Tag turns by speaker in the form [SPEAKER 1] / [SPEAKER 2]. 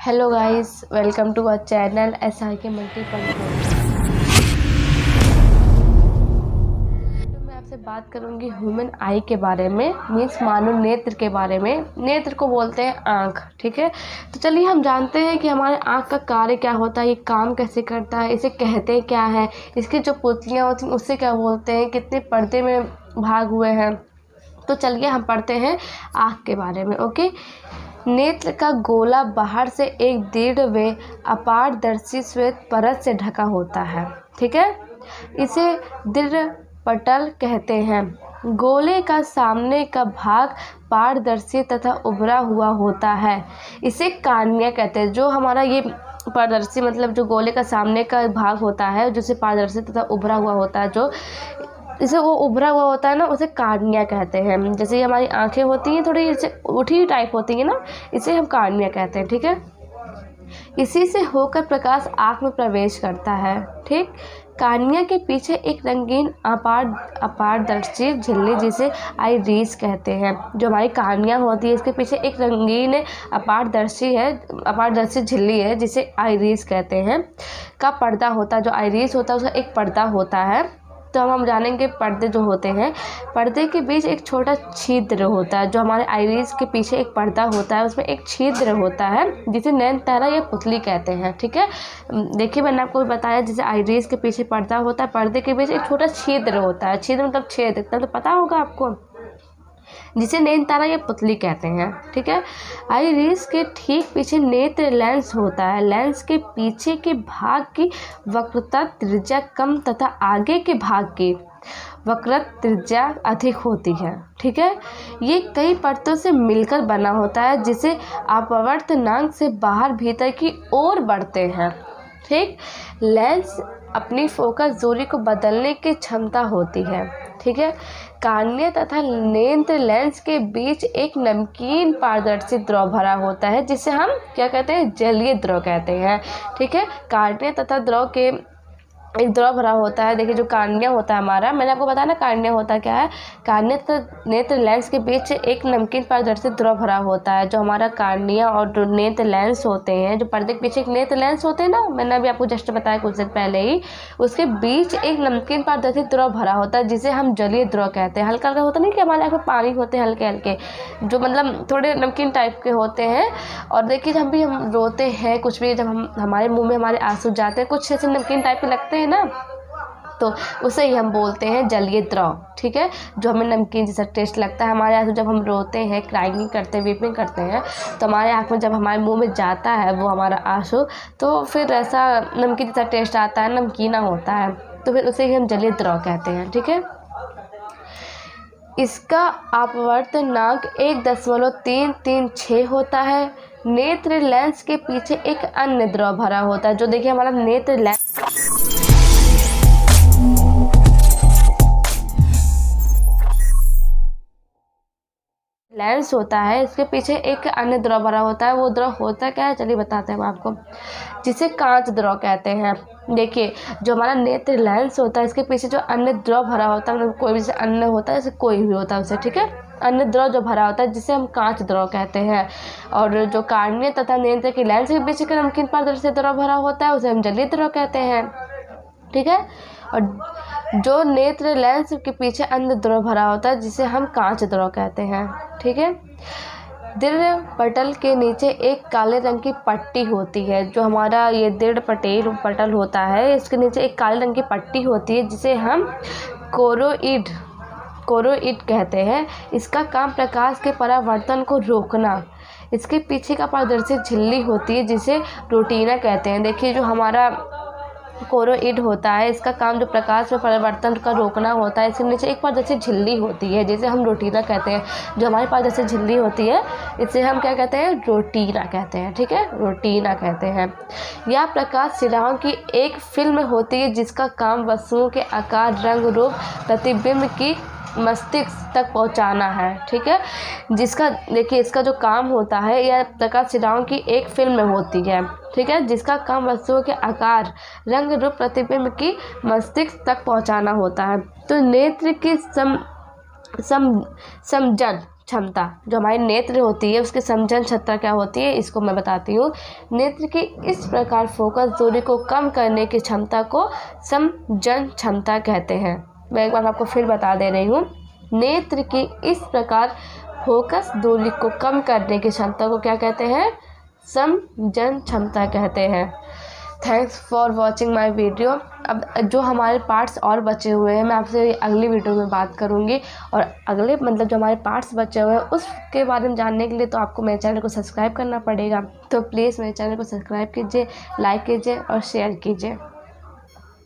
[SPEAKER 1] Hello guys, welcome to our channel SRK multiple. मैं आपसे बात करूंगी ह्यूमन आई के बारे में, मीन्स मानव नेत्र के बारे में। नेत्र को बोलते हैं आँख, ठीक है। तो चलिए हम जानते हैं कि हमारे आँख का कार्य क्या होता है, ये काम कैसे करता है, इसे कहते क्या है, इसकी जो पुतलियाँ होती हैं उससे क्या बोलते हैं, कितने पर्दे में भाग हुए हैं। तो चलिए हम पढ़ते हैं आँख के बारे में। ओके, नेत्र का गोला बाहर से एक दृढ़ व अपारदर्शी श्वेत परत से ढका होता है, ठीक है। इसे दृढ़ पटल कहते हैं। गोले का सामने का भाग पारदर्शी तथा उभरा हुआ होता है, इसे कार्निया कहते हैं। जो हमारा ये पारदर्शी मतलब जो गोले का सामने का भाग होता है, जिसे पारदर्शी तथा उभरा हुआ होता है, जो इसे वो उभरा हुआ होता है ना, उसे कार्निया कहते हैं। जैसे हमारी आंखें होती हैं थोड़ी इसे उठी टाइप होती हैं ना, इसे हम कार्निया कहते हैं, ठीक है। इसी से होकर प्रकाश आँख में प्रवेश करता है, ठीक। कार्निया के पीछे एक रंगीन अपारदर्शी झिल्ली जिसे आइरिस कहते हैं। जो हमारी कार्निया होती है इसके पीछे एक रंगीन अपारदर्शी झिल्ली है जिसे आइरिस कहते हैं, का पर्दा होता है। जो आइरिस होता है उसका एक पर्दा होता है। तो हम जानेंगे पर्दे जो होते हैं, पर्दे के बीच एक छोटा छिद्र होता है। जो हमारे आइरिस के पीछे एक पर्दा होता है उसमें एक छिद्र होता है जिसे नयनतारा या पुतली कहते हैं, ठीक है। देखिए मैंने आपको बताया जैसे आइरिस के पीछे पर्दा होता है, पर्दे के बीच एक छोटा छिद्र होता है। छिद्र मतलब छेद, इतना तो पता होगा आपको, जिसे नयनतारा या पुतली कहते हैं, ठीक है। आइरिस के ठीक पीछे नेत्र लेंस होता है। लेंस के पीछे के भाग की वक्रता त्रिज्या कम तथा आगे के भाग की वक्रता त्रिज्या अधिक होती है, ठीक है। ये कई परतों से मिलकर बना होता है जिसे अपवर्तनांक से बाहर भीतर की ओर बढ़ते हैं, ठीक। लेंस अपनी फोकस दूरी को बदलने की क्षमता होती है, ठीक है। कार्निया तथा नेत्र लेंस के बीच एक नमकीन पारदर्शी द्रव भरा होता है जिसे हम क्या कहते हैं, जलीय द्रव कहते हैं, ठीक है। कार्निया तथा द्रव के एक द्रव भरा होता है। देखिए जो कार्निया होता है हमारा, मैंने आपको बताया ना कार्निया होता क्या है। कार्निया तथा नेत्र लेंस के बीच एक नमकीन पारदर्शी द्रव भरा होता है। जो हमारा कार्निया और जो नेत्र लेंस होते हैं, जो पर्दे के पीछे एक नेत्र लेंस होते हैं ना, मैंने अभी आपको जस्ट बताया कुछ देर पहले ही, उसके बीच एक नमकीन पारदर्शी द्रव भरा होता है जिसे हम जलीय द्रव कहते हैं। हल्का हल्का होता नहीं कि हमारे आँख में पानी होते हैं हल्के हल्के, जो मतलब थोड़े नमकीन टाइप के होते हैं। और देखिए जब भी हम रोते हैं कुछ भी, जब हम हमारे मुँह में हमारे आंसू जाते हैं कुछ ऐसे नमकीन टाइप के लगते हैं ना, तो उसे ही हम बोलते हैं जलीय द्रव, ठीक है। जो हमें नमकीन जैसा टेस्ट लगता है हमारे आंसू, जब हम रोते हैं, क्राइंग करते हैं, वीपिंग करते हैं, तो हमारे आँख में जब हमारे मुंह में जाता है वो हमारा आंसू, तो फिर ऐसा नमकीन जैसा टेस्ट आता है, नमकीना होता है, तो फिर उसे ही हम जलीय द्रव कहते हैं, ठीक है। इसका अपवर्तनांक 1.336 होता है। नेत्र लेंस के पीछे एक अन्य द्रव भरा होता है। जो देखिए हमारा नेत्र लेंस होता है, इसके पीछे एक अन्य द्रव भरा होता है। वो द्रव होता क्या है चलिए बताते हैं हम आपको, जिसे कांच द्रव कहते हैं। देखिए जो हमारा नेत्र लेंस होता है इसके पीछे जो अन्य द्रव भरा होता है, मतलब कोई भी जैसे अन्य होता है, जैसे कोई भी होता है उसे, ठीक है, अन्य द्रव जो भरा होता है जिसे हम कांच द्रव कहते हैं। और जो कार्निया तथा नेत्र के लेंस के पीछे का नमकीन पारदर्शी द्रव भरा होता है उसे हम जलीय द्रव कहते हैं, ठीक है। और जो नेत्र लेंस के पीछे अन्य द्रव भरा होता है जिसे हम कांच द्रव कहते हैं, ठीक है। दृढ़ पटल के नीचे एक काले रंग की पट्टी होती है। जो हमारा ये दृढ़ पटल होता है इसके नीचे एक काले रंग की पट्टी होती है जिसे हम कोरोइड कहते हैं। इसका काम प्रकाश के परावर्तन को रोकना। इसके पीछे का पारदर्शी झिल्ली होती है जिसे रेटिना कहते हैं। देखिए जो हमारा कोरोइड होता है इसका काम जो प्रकाश में परिवर्तन का रोकना होता है। इसके नीचे एक पारदर्शी झिल्ली होती है जिसे हम रेटिना कहते हैं। जो हमारी पारदर्शी झिल्ली होती है इसे हम क्या कहते हैं, रेटिना कहते हैं, ठीक है, रेटिना कहते हैं। यह प्रकाश शिराओं की एक फिल्म होती है जिसका काम वस्तुओं के आकार, रंग, रूप, प्रतिबिंब की मस्तिष्क तक पहुंचाना है, ठीक है। जिसका देखिए इसका जो काम होता है, यह प्रकाश शिराओं की एक फिल्म होती है, ठीक है, जिसका काम वस्तुओं के आकार, रंग, रूप, प्रतिबिंब की मस्तिष्क तक पहुंचाना होता है। तो नेत्र की समझन क्षमता, जो हमारी नेत्र होती है उसकी समझन क्षमता क्या होती है, इसको मैं बताती हूँ। नेत्र की इस प्रकार फोकस दूरी को कम करने की क्षमता को समझन क्षमता कहते हैं। मैं एक बार आपको फिर बता दे रही हूँ। नेत्र की इस प्रकार फोकस दूरी को कम करने की क्षमता को क्या कहते हैं, समझन क्षमता कहते हैं। Thanks for watching my video. अब जो हमारे पार्ट्स और बचे हुए हैं मैं आपसे अगली वीडियो में बात करूंगी, और अगले जो हमारे पार्ट्स बचे हुए हैं उसके बारे में जानने के लिए तो आपको मेरे चैनल को सब्सक्राइब करना पड़ेगा। तो प्लीज़ मेरे चैनल को सब्सक्राइब कीजिए, लाइक कीजिए और शेयर कीजिए।